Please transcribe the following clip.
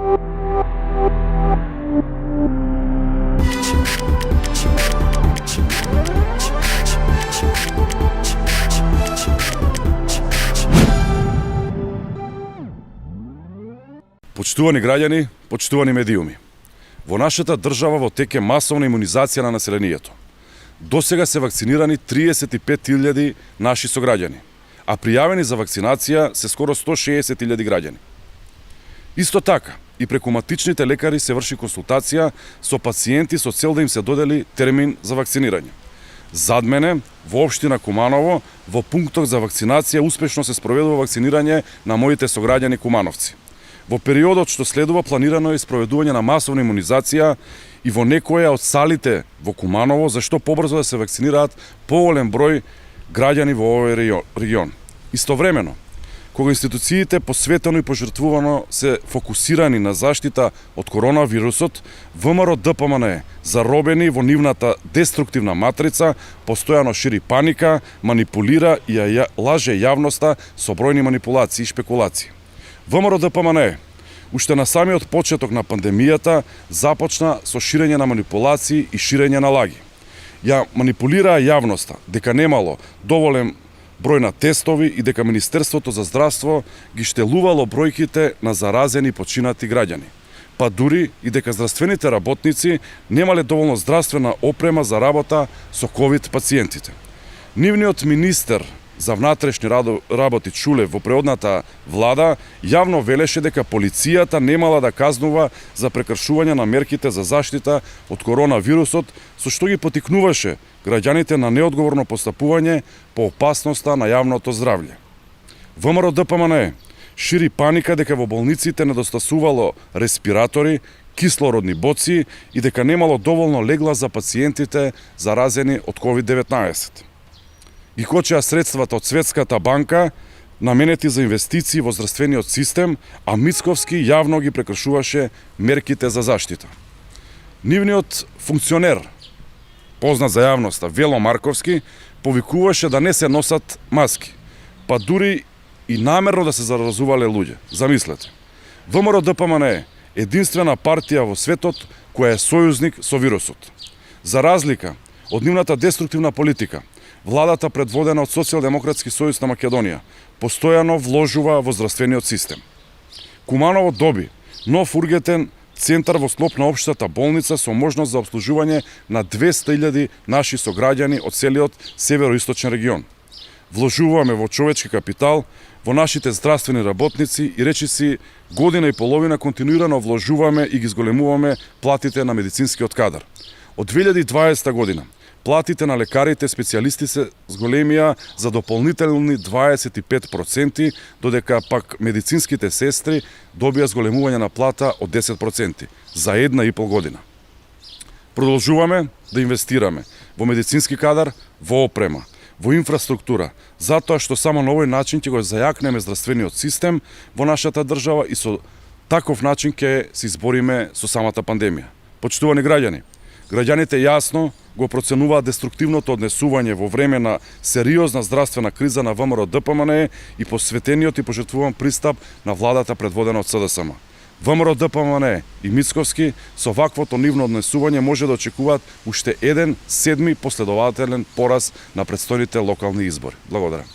Почитувани граѓани, почитувани медиуми. Во нашата држава во тек е масовна имунизација на населението. До сега се вакцинирани 35.000 наши сограѓани, а пријавени за вакцинација се скоро 160.000 граѓани. Исто така, и преку матичните лекари се врши консултација со пациенти со цел да им се додели термин за вакцинирање. Зад мене, во општина Куманово, во пунктот за вакцинација успешно се спроведува вакцинирање на моите сограѓани кумановци. Во периодот што следува планирано е спроведување на масовна имунизација и во некоја од салите во Куманово, зашто побрзо да се вакцинираат поголем број граѓани во овој регион. Истовремено, кога институциите посветено и пожртвувано се фокусирани на заштита од коронавирусот, ВМРО ДПМН, заробени во нивната деструктивна матрица, постојано шири паника, манипулира и лаже јавноста со бројни манипулации и шпекулации. ВМРО ДПМН уште на самиот почеток на пандемијата започна со ширење на манипулации и ширење на лаги. Ја манипулираа јавноста дека немало доволен број на тестови и дека Министерството за здравство ги штелувало бројките на заразени и починати граѓани, па дури и дека здравствените работници немале доволно здравствена опрема за работа со ковид пациентите. Нивниот министер за внатрешни работи Чулев во преодната влада јавно велеше дека полицијата немала да казнува за прекршување на мерките за заштита од коронавирусот, со што ги потикнуваше граѓаните на неодговорно постапување по опасноста на јавното здравје. ВМРО ДПМН шири паника дека во болниците недостасувало респиратори, кислородни боци и дека немало доволно легла за пациентите заразени од COVID-19. Ги кочеа средствата од Светската банка наменети за инвестиции во здравствениот систем, а Мицковски јавно ги прекршуваше мерките за заштита. Нивниот функционер, познат за јавноста, Вело Марковски, повикуваше да не се носат маски, па дури и намерно да се заразувале луѓе. Замислете. ВМРО ДПМН е единствена партија во светот која е сојузник со вирусот. За разлика од нивната деструктивна политика, владата предводена од Социјалдемократски сојуз на Македонија постојано вложува во здравствениот систем. Куманово доби нов ургентен центар во склоп на општата болница со можност за обслужување на 200.000 наши сограѓани од целиот североисточен регион. Вложуваме во човечки капитал, во нашите здравствени работници и речиси година и половина континуирано вложуваме и ги зголемуваме платите на медицинскиот кадар. Од 2020 година платите на лекарите специјалисти се зголемија за дополнителни 25%, додека пак медицинските сестри добија зголемување на плата од 10% за 1,5 година. Продолжуваме да инвестираме во медицински кадар, во опрема, во инфраструктура, затоа што само на овој начин ќе го зајакнеме здравствениот систем во нашата држава и со таков начин ќе се избориме со самата пандемија. Почитувани граѓани, граѓаните јасно го проценуваат деструктивното однесување во време на сериозна здравствена криза на ВМРО ДПМН и посветениот и пожртвуван пристап на владата предводена од СДСМ. ВМРО ДПМН и Мицковски со ваквото нивно однесување може да очекуваат уште еден седми последователен пораз на претстојните локални избори. Благодарам.